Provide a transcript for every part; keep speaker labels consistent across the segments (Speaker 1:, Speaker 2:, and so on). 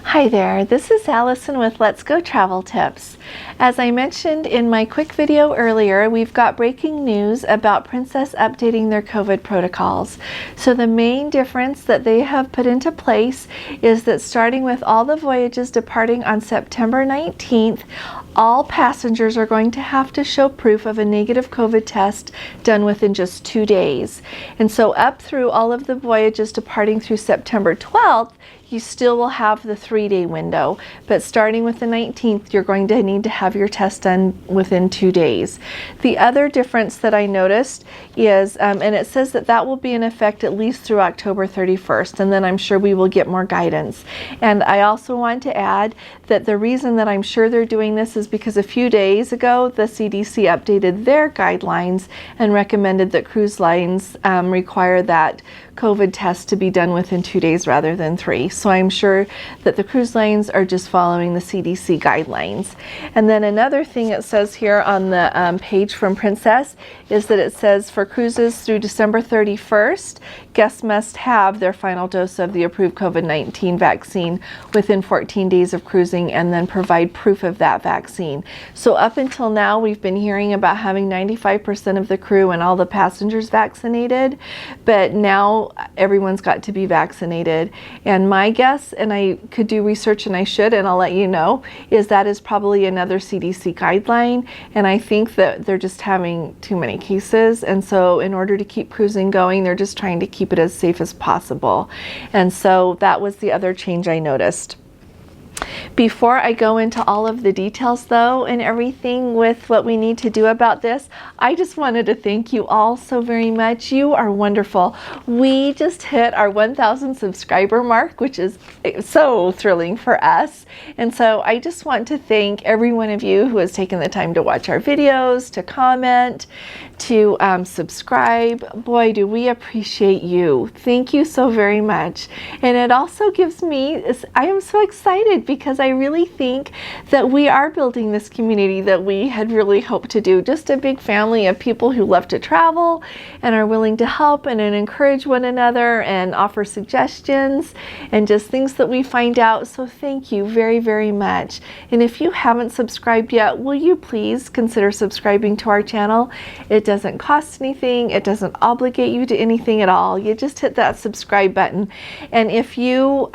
Speaker 1: Hi there, this is Allison with Let's Go Travel Tips. As I mentioned in my quick video earlier, we've got breaking news about Princess updating their COVID protocols. So the main difference that they have put into place is that starting with all the voyages departing on September 19th, all passengers are going to have to show proof of a negative COVID test done within just 2 days. And so up through all of the voyages departing through September 12th, you still will have the 3-day window, but starting with the 19th, you're going to need to have your test done within 2 days. The other difference that I noticed is, and it says that that will be in effect at least through October 31st, and then I'm sure we will get more guidance. And I also want to add that the reason that I'm sure they're doing this is because a few days ago, the CDC updated their guidelines and recommended that cruise lines require that COVID test to be done within 2 days rather than 3. So I'm sure that the cruise lines are just following the CDC guidelines. And then another thing it says here on the page from Princess is that it says for cruises through December 31st, guests must have their final dose of the approved COVID-19 vaccine within 14 days of cruising and then provide proof of that vaccine. So up until now, we've been hearing about having 95% of the crew and all the passengers vaccinated, but now everyone's got to be vaccinated. And my guess, and I could do research and I should, and I'll let you know, is that is probably another CDC guideline. And I think that they're just having too many cases. And so in order to keep cruising going, they're just trying to keep it as safe as possible. And so that was the other change I noticed. Before I go into all of the details though and everything with what we need to do about this, I just wanted to thank you all so very much. You are wonderful. We just hit our 1,000 subscriber mark, which is so thrilling for us. And so I just want to thank every one of you who has taken the time to watch our videos, to comment, to subscribe. Boy, do we appreciate you. Thank you so very much. And it also gives me, I am so excited because I really think that we are building this community that we had really hoped to do. Just a big family of people who love to travel and are willing to help and encourage one another and offer suggestions and just things that we find out. So thank you very, very much. And if you haven't subscribed yet, will you please consider subscribing to our channel? It doesn't cost anything. It doesn't obligate you to anything at all. You just hit that subscribe button. And if you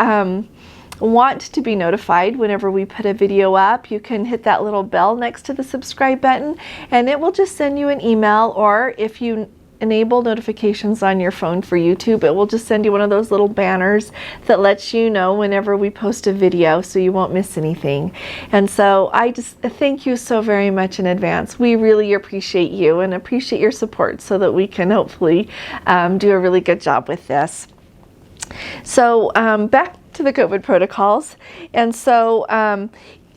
Speaker 1: want to be notified whenever we put a video up, you can hit that little bell next to the subscribe button and it will just send you an email, or if you enable notifications on your phone for YouTube, it will just send you one of those little banners that lets you know whenever we post a video so you won't miss anything. And so I just thank you so very much in advance. We really appreciate you and appreciate your support so that we can hopefully do a really good job with this. So back to the COVID protocols. And so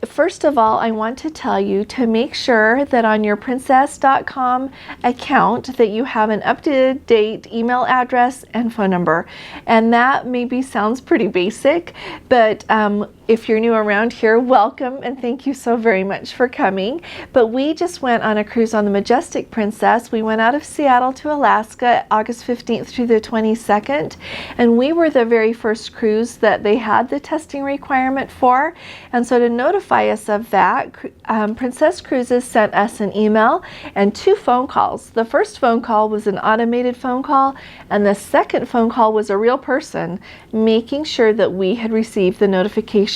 Speaker 1: first of all, I want to tell you to make sure that on your princess.com account that you have an up-to-date email address and phone number. And that maybe sounds pretty basic, but if you're new around here, welcome and thank you so very much for coming. But we just went on a cruise on the Majestic Princess. We went out of Seattle to Alaska August 15th through the 22nd, and we were the very first cruise that they had the testing requirement for. And so to notify us of that, Princess Cruises sent us an email and 2 phone calls. The first phone call was an automated phone call, and the second phone call was a real person making sure that we had received the notification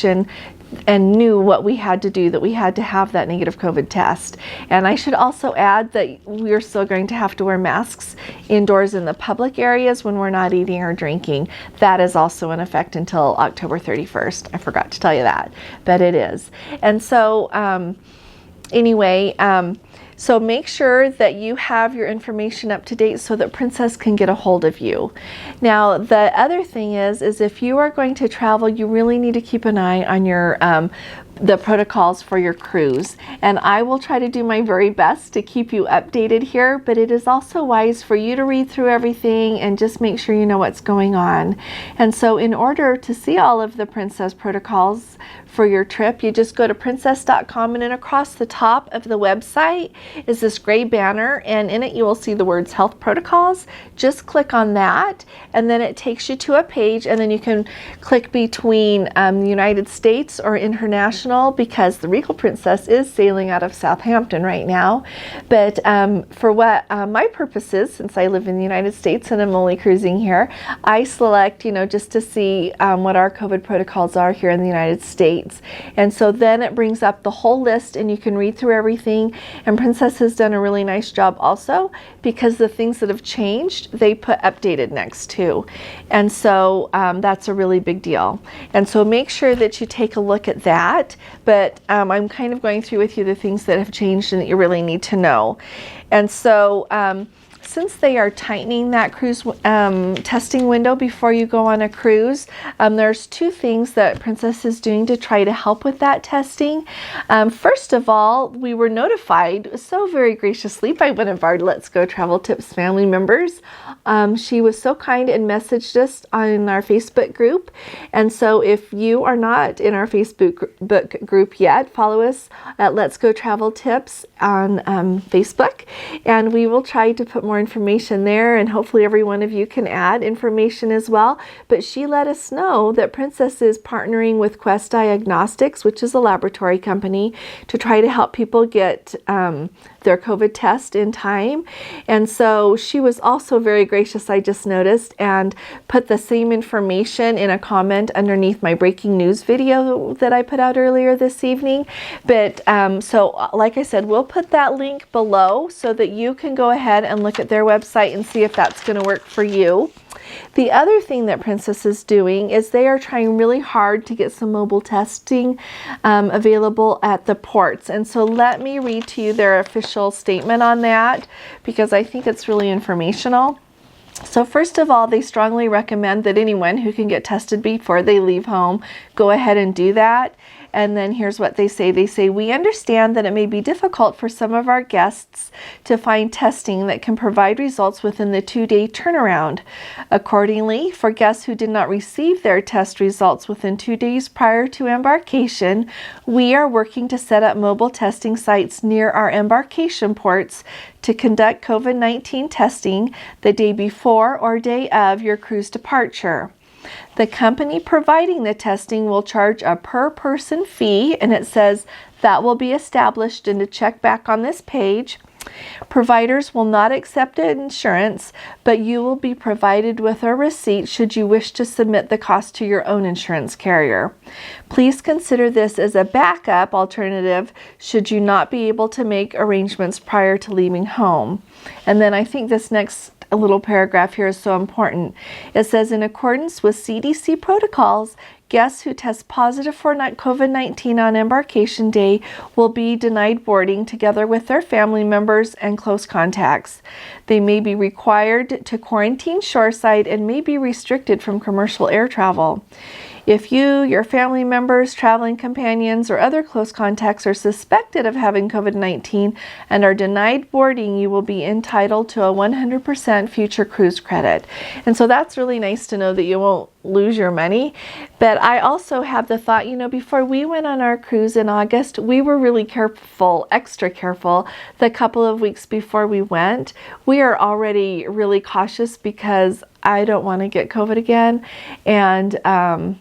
Speaker 1: and knew what we had to do, that we had to have that negative COVID test. And I should also add that we're still going to have to wear masks indoors in the public areas when we're not eating or drinking. That is also in effect until October 31st. I forgot to tell you that, but it is. And so anyway, so make sure that you have your information up to date so that Princess can get a hold of you. Now, the other thing is if you are going to travel, you really need to keep an eye on your the protocols for your cruise. And I will try to do my very best to keep you updated here, but it is also wise for you to read through everything and just make sure you know what's going on. And so in order to see all of the Princess protocols for your trip, you just go to princess.com, and then across the top of the website is this gray banner, and in it you will see the words health protocols. Just click on that, and then it takes you to a page, and then you can click between the United States or international, because the Regal Princess is sailing out of Southampton right now. But for what my purposes, since I live in the United States and I'm only cruising here, I select, just to see what our COVID protocols are here in the United States. And so then it brings up the whole list, and you can read through everything. And Princess has done a really nice job also, because the things that have changed, they put updated next to. And so that's a really big deal. And so make sure that you take a look at that. But I'm kind of going through with you the things that have changed and that you really need to know. And so since they are tightening that cruise testing window before you go on a cruise, there's two things that Princess is doing to try to help with that testing. First of all, we were notified so very graciously by one of our Let's Go Travel Tips family members. She was so kind and messaged us on our Facebook group. And so if you are not in our Facebook group yet, follow us at Let's Go Travel Tips on Facebook, and we will try to put more information there, and hopefully every one of you can add information as well. But she let us know that Princess is partnering with Quest Diagnostics, which is a laboratory company, to try to help people get their COVID test in time. And so she was also very gracious, I just noticed, and put the same information in a comment underneath my breaking news video that I put out earlier this evening. But so like I said, we'll put that link below so that you can go ahead and look at their website and see if that's going to work for you. The other thing that Princess is doing is they are trying really hard to get some mobile testing available at the ports. And so let me read to you their official statement on that, because I think it's really informational. So first of all, they strongly recommend that anyone who can get tested before they leave home, go ahead and do that. And then here's what they say. They say, we understand that it may be difficult for some of our guests to find testing that can provide results within the 2-day turnaround. Accordingly, for guests who did not receive their test results within 2 days prior to embarkation, we are working to set up mobile testing sites near our embarkation ports to conduct COVID-19 testing the day before or day of your cruise departure. The company providing the testing will charge a per-person fee, and it says that will be established, and to check back on this page, providers will not accept insurance, but you will be provided with a receipt should you wish to submit the cost to your own insurance carrier. Please consider this as a backup alternative should you not be able to make arrangements prior to leaving home. And then I think this next a little paragraph here is so important. It says, in accordance with CDC protocols, guests who test positive for COVID-19 on embarkation day will be denied boarding together with their family members and close contacts. They may be required to quarantine shoreside and may be restricted from commercial air travel. If you, your family members, traveling companions, or other close contacts are suspected of having COVID-19 and are denied boarding, you will be entitled to a 100% future cruise credit. And so that's really nice to know that you won't lose your money. But I also have the thought, before we went on our cruise in August, we were really careful, extra careful, the couple of weeks before we went. We are already really cautious because I don't want to get COVID again. And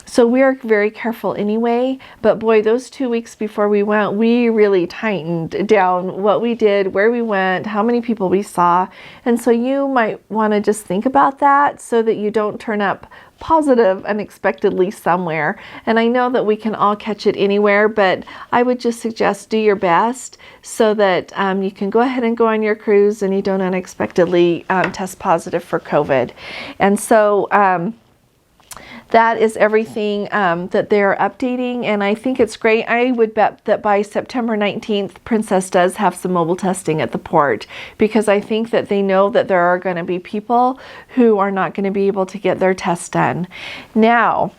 Speaker 1: so we are very careful anyway, but boy, those 2 weeks before we went, we really tightened down what we did, where we went, how many people we saw. And so you might want to just think about that so that you don't turn up positive unexpectedly somewhere. And I know that we can all catch it anywhere, but I would just suggest do your best so that you can go ahead and go on your cruise and you don't unexpectedly test positive for COVID. And so that is everything that they're updating, and I think it's great. I would bet that by September 19th, Princess does have some mobile testing at the port, because I think that they know that there are going to be people who are not going to be able to get their test done. Now,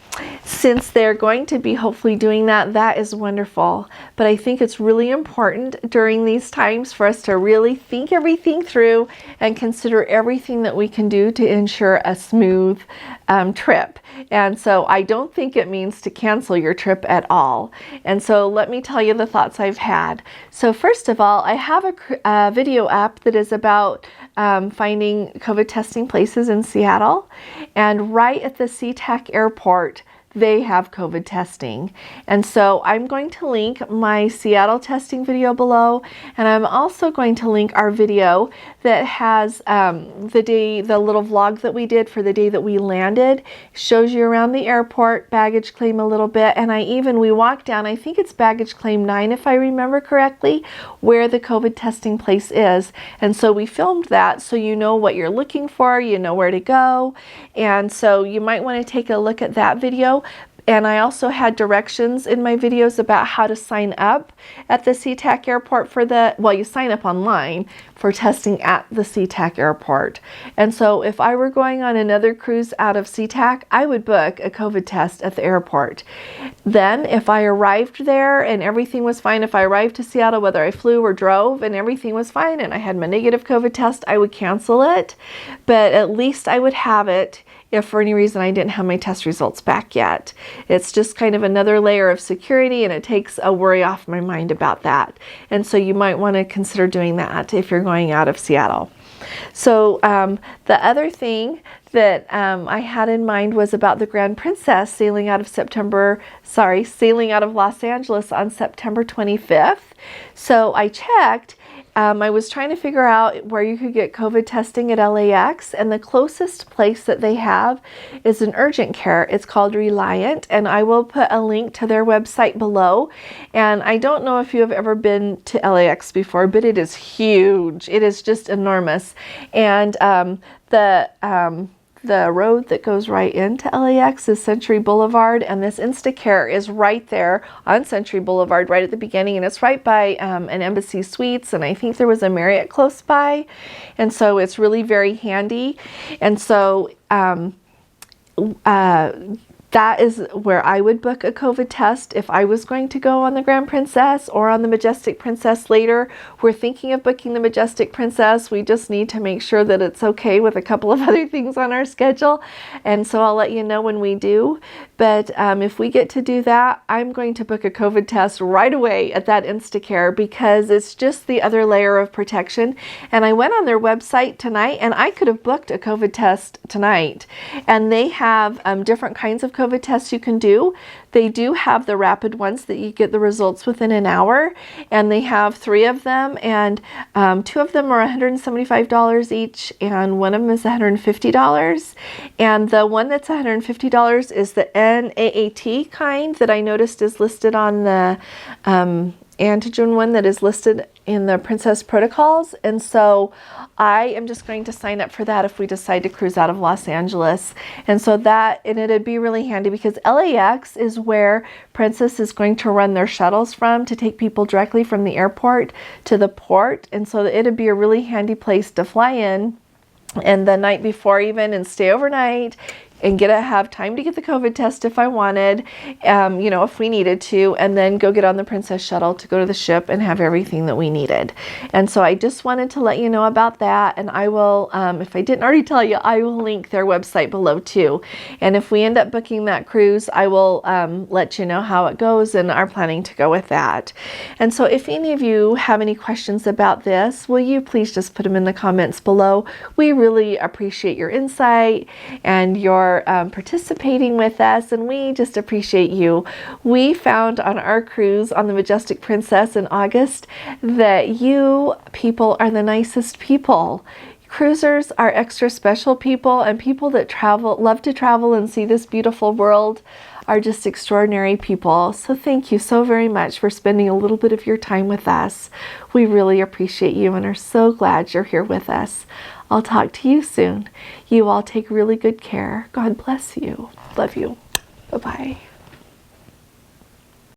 Speaker 1: since they're going to be hopefully doing that, that is wonderful. But I think it's really important during these times for us to really think everything through and consider everything that we can do to ensure a smooth trip. And And so I don't think it means to cancel your trip at all. And so let me tell you the thoughts I've had. So first of all, I have a video app that is about finding COVID testing places in Seattle. And right at the SeaTac airport, they have COVID testing. And so I'm going to link my Seattle testing video below, and I'm also going to link our video that has the little vlog that we did for the day that we landed. Shows you around the airport, baggage claim a little bit, and we walked down, I think it's baggage claim 9 if I remember correctly, where the COVID testing place is. And so we filmed that so you know what you're looking for, you know where to go, and so you might want to take a look at that video. And I also had directions in my videos about how to sign up at the SeaTac airport for you sign up online for testing at the SeaTac airport. And so if I were going on another cruise out of SeaTac, I would book a COVID test at the airport. Then if I arrived there and everything was fine, if I arrived to Seattle, whether I flew or drove and everything was fine and I had my negative COVID test, I would cancel it. But at least I would have it if for any reason I didn't have my test results back yet. It's just kind of another layer of security, and it takes a worry off my mind about that. And so you might want to consider doing that if you're going out of Seattle. So the other thing that I had in mind was about the Grand Princess sailing out of Los Angeles on September 25th. So I checked. I was trying to figure out where you could get COVID testing at LAX, and the closest place that they have is an urgent care. It's called Reliant, and I will put a link to their website below. And I don't know if you have ever been to LAX before, but it is huge. It is just enormous. And the road that goes right into LAX is Century Boulevard, and this Instacare is right there on Century Boulevard right at the beginning, and it's right by an Embassy Suites, and I think there was a Marriott close by, and so it's really very handy. And so that is where I would book a COVID test if I was going to go on the Grand Princess or on the Majestic Princess later. We're thinking of booking the Majestic Princess. We just need to make sure that it's okay with a couple of other things on our schedule. And so I'll let you know when we do. But if we get to do that, I'm going to book a COVID test right away at that Instacare because it's just the other layer of protection. And I went on their website tonight, and I could have booked a COVID test tonight. And they have different kinds of COVID tests you can do. They do have the rapid ones that you get the results within an hour, and they have 3 of them, and 2 of them are $175 each, and one of them is $150. And the one that's $150 is the NAAT kind that I noticed is listed on the antigen one that is listed in the Princess protocols. And so I am just going to sign up for that if we decide to cruise out of Los Angeles. And so it'd be really handy because LAX is where Princess is going to run their shuttles from to take people directly from the airport to the port. And so it'd be a really handy place to fly in and the night before even and stay overnight and have time to get the COVID test if I wanted, if we needed to, and then go get on the Princess shuttle to go to the ship and have everything that we needed. And so I just wanted to let you know about that, and I will, if I didn't already tell you, I will link their website below too. And if we end up booking that cruise, I will let you know how it goes and are planning to go with that. And so if any of you have any questions about this, will you please just put them in the comments below. We really appreciate your insight and your participating with us, and we just appreciate you. We found on our cruise on the Majestic Princess in August that you people are the nicest people. Cruisers are extra special people, and people that love to travel and see this beautiful world are just extraordinary people. So thank you so very much for spending a little bit of your time with us. We really appreciate you and are so glad you're here with us. I'll talk to you soon. You all take really good care. God bless you. Love you. Bye-bye.